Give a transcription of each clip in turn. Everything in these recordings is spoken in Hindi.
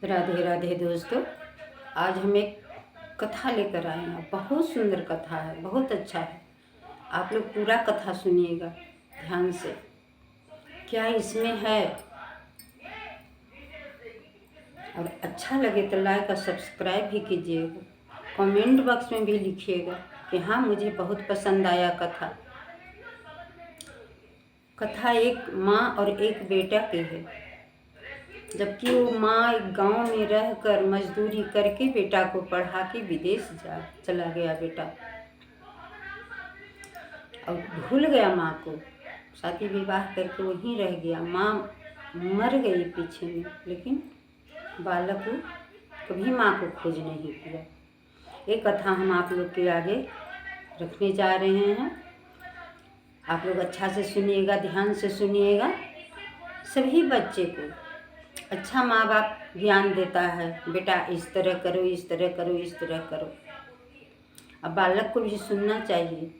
राधे राधे दोस्तों। आज हम एक कथा लेकर आए हैं। बहुत सुंदर कथा है, बहुत अच्छा है। आप लोग पूरा कथा सुनिएगा ध्यान से। क्या इसमें है, और अच्छा लगे तो लाइक और सब्सक्राइब भी कीजिएगा। कमेंट बॉक्स में भी लिखिएगा कि हाँ, मुझे बहुत पसंद आया कथा। कथा एक माँ और एक बेटा की है। जबकि वो माँ एक गांव में रहकर मजदूरी करके बेटा को पढ़ा के विदेश चला गया बेटा, और भूल गया माँ को। शादी विवाह करके वहीं रह गया। माँ मर गई पीछे में, लेकिन बालक को कभी माँ को खोज नहीं किया। ये कथा हम आप लोग के आगे रखने जा रहे हैं। आप लोग अच्छा से सुनिएगा, ध्यान से सुनिएगा। सभी बच्चे को अच्छा माँ बाप ज्ञान देता है, बेटा इस तरह करो, इस तरह करो, इस तरह करो। अब बालक को भी सुनना चाहिए।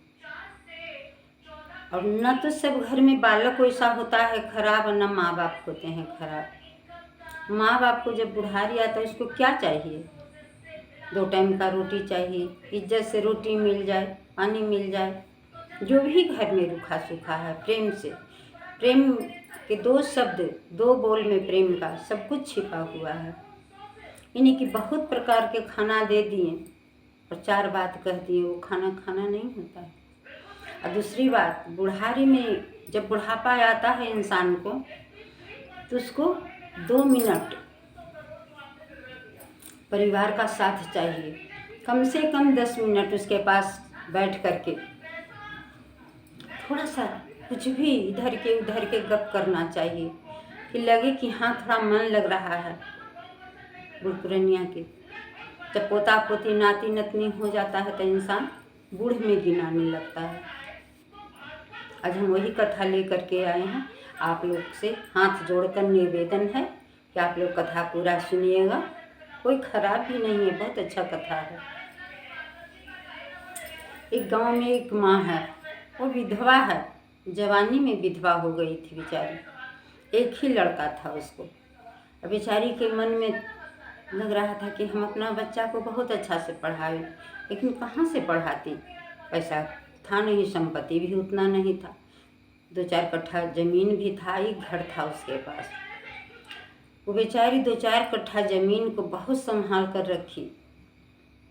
और न तो सब घर में बालक वैसा होता है खराब, और न माँ बाप होते हैं खराब। माँ बाप को जब बुढ़ारी आता है उसको क्या चाहिए? 2 टाइम का रोटी चाहिए, इज्जत से रोटी मिल जाए, पानी मिल जाए, जो भी घर में रूखा सूखा है प्रेम से। प्रेम के 2 शब्द, 2 बोल में प्रेम का सब कुछ छिपा हुआ है। इन्हीं की बहुत प्रकार के खाना दे दिए और 4 बात कह दिए, वो खाना खाना नहीं होता है। और दूसरी बात, बुढ़ारी में जब बुढ़ापा आता है इंसान को, तो उसको 2 मिनट परिवार का साथ चाहिए। कम से कम 10 मिनट उसके पास बैठ करके थोड़ा सा कुछ भी इधर के उधर के गप करना चाहिए, कि लगे कि हाँ, थोड़ा मन लग रहा है। बूढ़ पुरनिया के जब पोता पोती नाती नतनी हो जाता है तो इंसान बूढ़ में गिनाने लगता है। आज हम वही कथा लेकर के आए हैं। आप लोग से हाथ जोड़कर निवेदन है कि आप लोग कथा पूरा सुनिएगा। कोई खराब भी नहीं है, बहुत अच्छा कथा है। एक गांव में एक माँ है, वो विधवा है। जवानी में विधवा हो गई थी बेचारी। एक ही लड़का था उसको। अब बेचारी के मन में लग रहा था कि हम अपना बच्चा को बहुत अच्छा से पढ़ाएं, लेकिन कहाँ से पढ़ाती? पैसा था नहीं, संपत्ति भी उतना नहीं था। 2-4 कट्ठा ज़मीन भी था, एक घर था उसके पास। वो बेचारी 2-4 कट्ठा ज़मीन को बहुत संभाल कर रखी।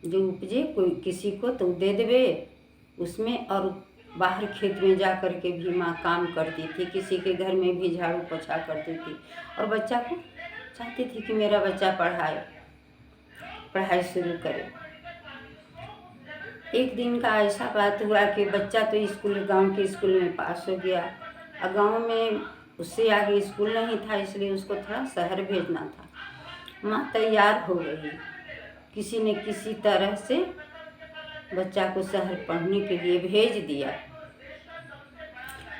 जो उपजे कोई किसी को तो दे देवे उसमें, और बाहर खेत में जा कर के भी माँ काम करती थी, किसी के घर में भी झाड़ू पोछा करती थी। और बच्चा को चाहती थी कि मेरा बच्चा पढ़ाई शुरू करे। एक दिन का ऐसा बात हुआ कि बच्चा तो गांव के स्कूल में पास हो गया, और गांव में उससे आगे स्कूल नहीं था, इसलिए उसको थोड़ा शहर भेजना था। माँ तैयार हो गई, किसी ने किसी तरह से बच्चा को शहर पढ़ने के लिए भेज दिया।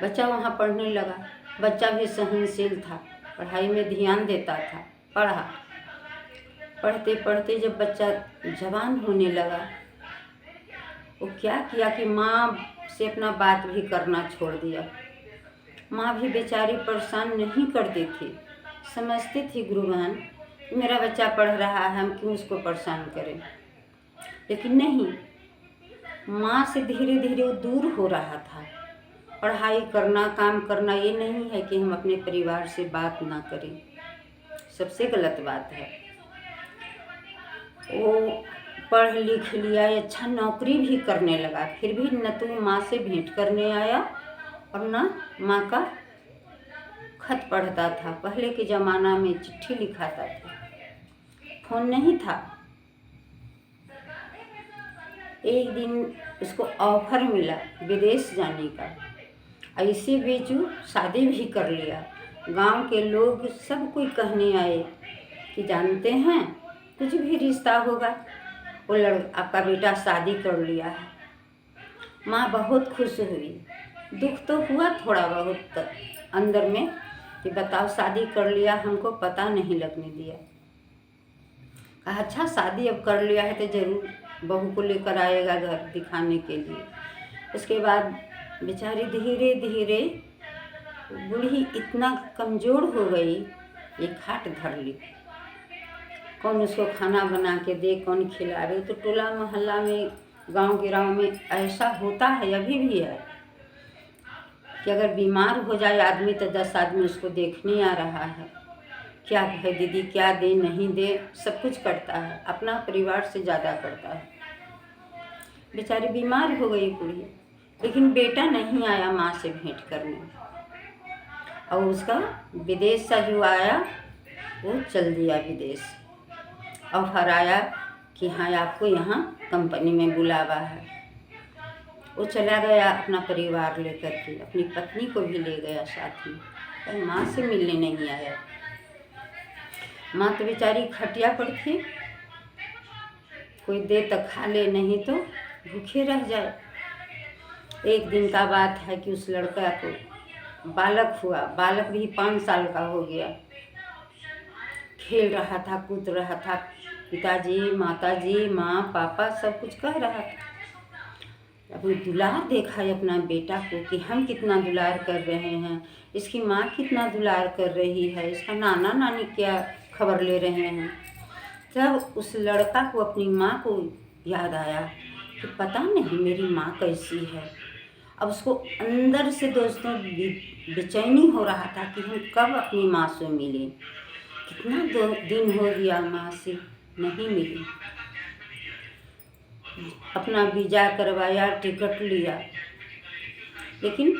बच्चा वहाँ पढ़ने लगा। बच्चा भी सहनशील था, पढ़ाई में ध्यान देता था, पढ़ा। पढ़ते पढ़ते जब बच्चा जवान होने लगा, वो क्या किया कि माँ से अपना बात भी करना छोड़ दिया। माँ भी बेचारी परेशान नहीं करती थी, समझती थी गुरु बहन मेरा बच्चा पढ़ रहा है, हम क्यों उसको परेशान करें। लेकिन नहीं, माँ से धीरे धीरे वो दूर हो रहा था। पढ़ाई करना, काम करना, ये नहीं है कि हम अपने परिवार से बात ना करें, सबसे गलत बात है। वो पढ़ लिख लिया, अच्छा नौकरी भी करने लगा, फिर भी न तो माँ से भेंट करने आया और न माँ का खत पढ़ता था। पहले के ज़माना में चिट्ठी लिखाता था, फोन नहीं था। एक दिन उसको ऑफर मिला विदेश जाने का, ऐसे बेचू शादी भी कर लिया। गांव के लोग सब कोई कहने आए कि जानते हैं कुछ भी रिश्ता होगा, वो आपका बेटा शादी कर लिया है। माँ बहुत खुश हुई। दुख तो हुआ थोड़ा बहुत अंदर में कि बताओ शादी कर लिया, हमको पता नहीं लगने दिया। कहा अच्छा शादी अब कर लिया है तो ज़रूर बहू को लेकर आएगा घर दिखाने के लिए। उसके बाद बेचारी धीरे धीरे बूढ़ी इतना कमज़ोर हो गई, एक खाट धर ली। कौन उसको खाना बना के दे, कौन खिलावे। तो टोला मोहल्ला में, गांव गिराव में ऐसा होता है, अभी भी है कि अगर बीमार हो जाए आदमी तो 10 आदमी उसको देखने आ रहा है। क्या है दीदी, क्या दे नहीं दे, सब कुछ करता है, अपना परिवार से ज़्यादा करता है। बेचारी बीमार हो गई पूरी, लेकिन बेटा नहीं आया माँ से भेंट करने। और उसका विदेश से जो आया वो चल दिया विदेश। ऑफर आया कि हाँ आपको यहाँ कंपनी में बुलावा है। वो चला गया अपना परिवार लेकर के, अपनी पत्नी को भी ले गया साथ में, पर माँ से मिलने नहीं आया। माँ तो बेचारी खटिया पर थी, कोई दे तो खा ले, नहीं तो भूखे रह जाए। एक दिन का बात है कि उस लड़का को बालक हुआ, बालक भी 5 साल का हो गया। खेल रहा था, कूद रहा था, पिताजी माताजी माँ पापा सब कुछ कह रहा था। अपनी दुलार देखा है अपना बेटा को कि हम कितना दुलार कर रहे हैं, इसकी माँ कितना दुलार कर रही है, इसका नाना नानी क्या खबर ले रहे हैं। तब उस लड़का को अपनी माँ को याद आया कि पता नहीं मेरी माँ कैसी है। अब उसको अंदर से दोस्तों बेचैनी हो रहा था कि हम कब अपनी माँ से मिलें। कितना दिन हो गया माँ से नहीं मिली। अपना वीज़ा करवाया, टिकट लिया, लेकिन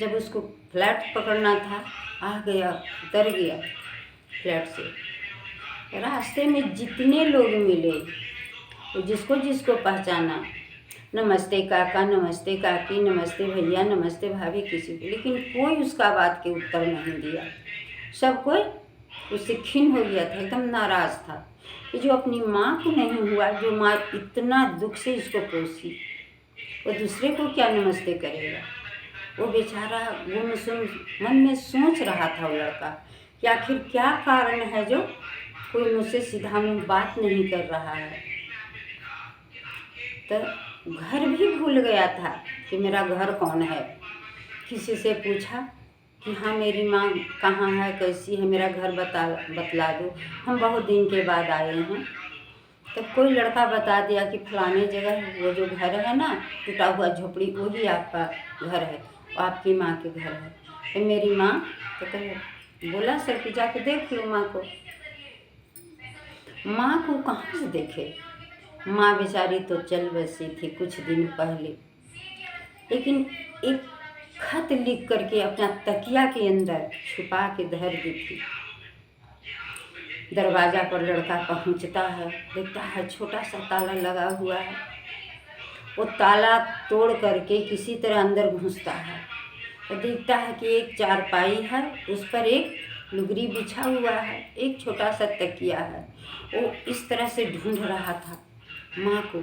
जब उसको फ्लाइट पकड़ना था, आ गया, उतर गया फ्लाइट से। रास्ते में जितने लोग मिले, तो जिसको जिसको पहचाना, नमस्ते काका, नमस्ते काकी, नमस्ते भैया, नमस्ते भाभी, किसी को, लेकिन कोई उसका बात के उत्तर नहीं दिया। सब कोई उससे खिन्न हो गया था, एकदम नाराज़ था कि जो अपनी माँ को नहीं हुआ, जो माँ इतना दुख से इसको पोसी, वो दूसरे को क्या नमस्ते करेगा। वो बेचारा मन में सोच रहा था वो लड़का कि आखिर क्या कारण है जो कोई मुझसे सीधा मुँह बात नहीं कर रहा है। तो घर भी भूल गया था कि मेरा घर कौन है। किसी से पूछा कि हाँ मेरी माँ कहाँ है, कैसी है, मेरा घर बतला दो, हम बहुत दिन के बाद आए हैं। तब कोई लड़का बता दिया कि फलाने जगह वो जो घर है ना, टूटा हुआ झोपड़ी, वही आपका घर है, वो आपकी माँ के घर है। तो मेरी माँ तो कहे, बोला सर कि जाके देख लो माँ को। माँ को कहाँ से देखे, माँ बेचारी तो चल बसी थी कुछ दिन पहले। लेकिन एक खत लिख करके अपना तकिया के अंदर छुपा के धर दी थी। दरवाज़ा पर लड़का पहुंचता है, देखता है छोटा सा ताला लगा हुआ है। वो ताला तोड़ करके किसी तरह अंदर घुसता है तो देखता है कि एक चारपाई है, उस पर एक लुगरी बिछा हुआ है, एक छोटा सा तकिया है। वो इस तरह से ढूंढ रहा था माँ को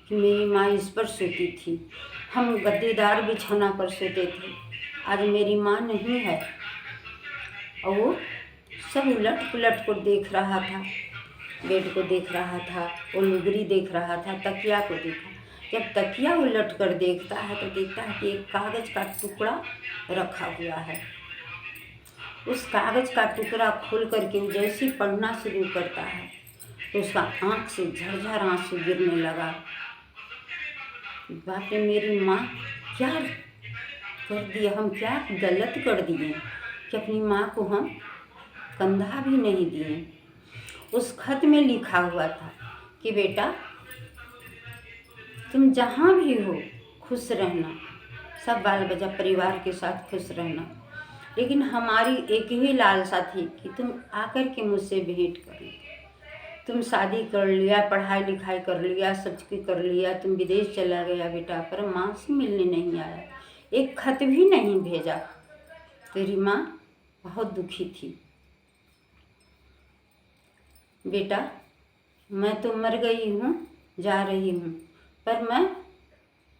कि मेरी माँ इस पर सोती थी, हम गद्देदार बिछौना पर सोते थे, आज मेरी माँ नहीं है। और वो सब उलट पुलट को देख रहा था, बेड को देख रहा था, वो लुगरी देख रहा था, तकिया को देखा। जब तकिया उलट कर देखता है तो देखता है कि एक कागज़ का टुकड़ा रखा हुआ है। उस कागज़ का टुकड़ा खोल करके वो जैसे पढ़ना शुरू करता है तो उसका आँख से झरझर आंसू गिरने लगा। बाप रे, मेरी माँ क्या कर दिया, हम क्या गलत कर दिए कि अपनी माँ को हम कंधा भी नहीं दिए। उस खत में लिखा हुआ था कि बेटा तुम जहाँ भी हो खुश रहना, सब बाल बच्चा परिवार के साथ खुश रहना, लेकिन हमारी एक ही लालसा थी कि तुम आकर के मुझसे भेंट करो। तुम शादी कर लिया, पढ़ाई लिखाई कर लिया, सब कुछ कर लिया, तुम विदेश चला गया बेटा, पर माँ से मिलने नहीं आया, एक खत भी नहीं भेजा। तेरी माँ बहुत दुखी थी। बेटा मैं तो मर गई हूँ, जा रही हूँ, पर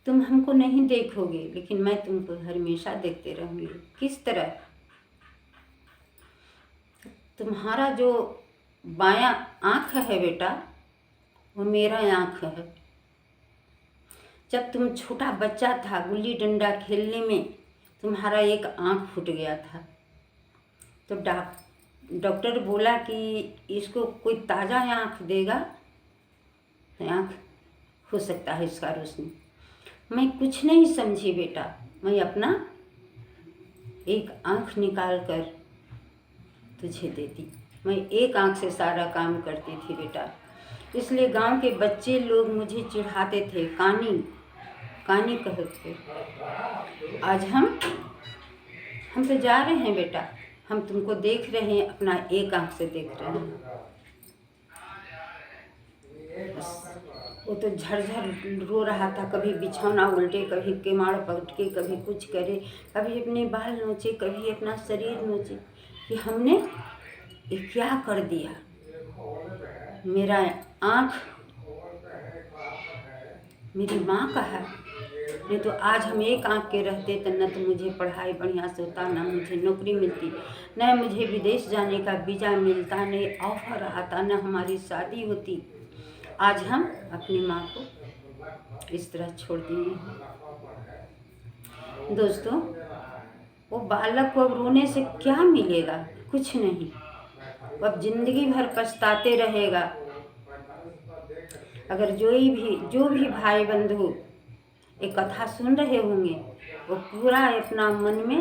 तुम हमको नहीं देखोगे, लेकिन मैं तुमको हमेशा देखते रहूँगी। किस तरह? तुम्हारा जो बायां आँख है बेटा, वो मेरा आँख है। जब तुम छोटा बच्चा था, गुल्ली डंडा खेलने में तुम्हारा एक आँख फूट गया था, तो डॉक्टर बोला कि इसको कोई ताज़ा आँख देगा तो आँख हो सकता है इसका रोशनी। मैं कुछ नहीं समझी बेटा, मैं अपना एक आँख निकाल कर तुझे देती। मैं एक आँख से सारा काम करती थी बेटा। इसलिए गांव के बच्चे लोग मुझे चिढ़ाते थे, कानी कानी कहते। आज हम तो जा रहे हैं बेटा, हम तुमको देख रहे हैं, अपना एक आँख से देख रहे हैं। वो तो झरझर रो रहा था, कभी बिछौना उल्टे, कभी केमाड़ पलटे, कभी कुछ करे, कभी अपने बाल नोचे, कभी अपना शरीर नोचे कि हमने ये क्या कर दिया। मेरा आँख मेरी माँ का है, नहीं तो आज हम एक आँख के रहते तो न तो मुझे पढ़ाई बढ़िया से होता, न मुझे नौकरी मिलती, न मुझे विदेश जाने का वीज़ा मिलता, न ऑफर आता, न हमारी शादी होती। आज हम अपनी माँ को इस तरह छोड़ दिए हैं। दोस्तों, वो बालक को अब रोने से क्या मिलेगा? कुछ नहीं। वो अब जिंदगी भर पछताते रहेगा। अगर जो भी भाई बंधु एक कथा सुन रहे होंगे, वो पूरा अपना मन में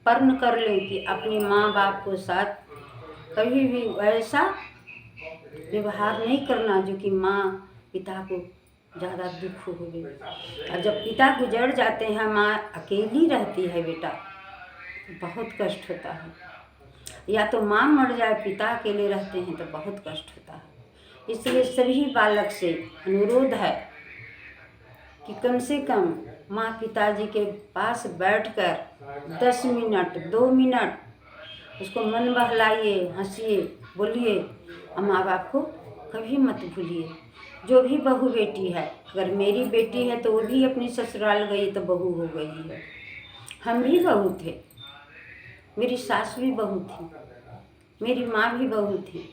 प्रण कर ले कि अपने माँ बाप को साथ कभी भी वैसा व्यवहार नहीं करना जो कि माँ पिता को ज़्यादा दुख हो गई। और जब पिता गुजर जाते हैं, माँ अकेली रहती है बेटा, तो बहुत कष्ट होता है। या तो माँ मर जाए, पिता अकेले रहते हैं तो बहुत कष्ट होता है। इसलिए सभी बालक से अनुरोध है कि कम से कम माँ पिताजी के पास बैठकर 10 मिनट 2 मिनट उसको मन बहलाइए, हंसिए, बोलिए, और माँ बाप को कभी मत भूलिए। जो भी बहू बेटी है, अगर मेरी बेटी है तो वो भी अपनी ससुराल गई तो बहू हो गई है। हम भी बहू थे, मेरी सास भी बहू थी, मेरी माँ भी बहू थी।